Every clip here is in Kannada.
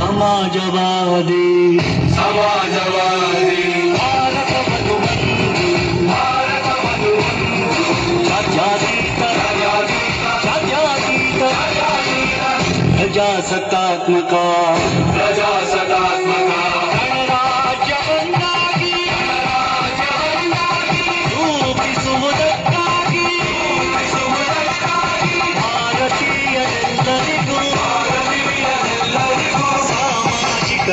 ಸಮಾಜವಾದಿ ಪ್ರಜಾಸತ್ತಾತ್ಮಕ ಗಣರಾಜ್ಯವನ್ನಾಗಿ ರೂಪಿಸುವುದಕ್ಕಾಗಿ ಭಾರತೀಯರೆಲ್ಲರಿಗೂ ಸಾಮಾಜಿಕ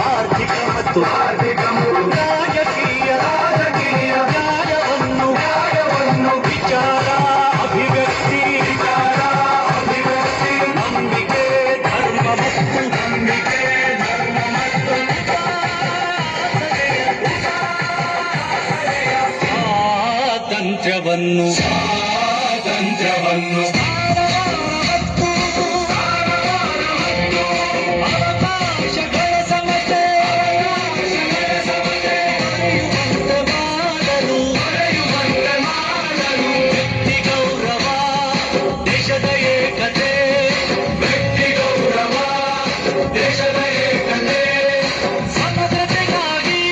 ಆರ್ಥಿಕ ಮತ್ತು ರಾಜಕೀಯ ನ್ಯಾಯವನ್ನು ವಿಚಾರ ಅಭಿವ್ಯಕ್ತಿ ನಂಬಿಕೆ ಧರ್ಮ ಮತ್ತು ಸ್ವಾತಂತ್ರ್ಯವನ್ನು ಅವಕಾಶಗಳ ಸಮತೆ ಮಾಡಲು ವ್ಯಕ್ತಿ ಗೌರವ ದೇಶದ ಏಕತೆ ಸಮಗ್ರತೆಗಾಗಿ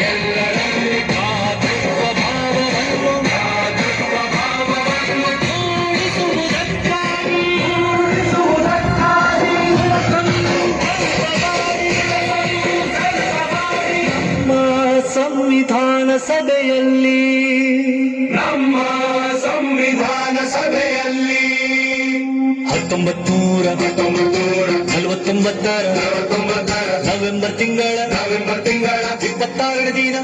ಎಲ್ಲರಲ್ಲಿ ಭ್ರಾತೃತ್ವ ಭಾವವನ್ನು ಮೂಡಿಸುವುದಕ್ಕಾಗಿ ನಮ್ಮ ಸಂವಿಧಾನ ಸಭೆಯಲ್ಲಿ ನಮ್ಮ ಸಂವಿಧಾನ ಸಭೆಯಲ್ಲಿ 1949 ನವೆಂಬರ್ ತಿಂಗಳ 26 ದಿನ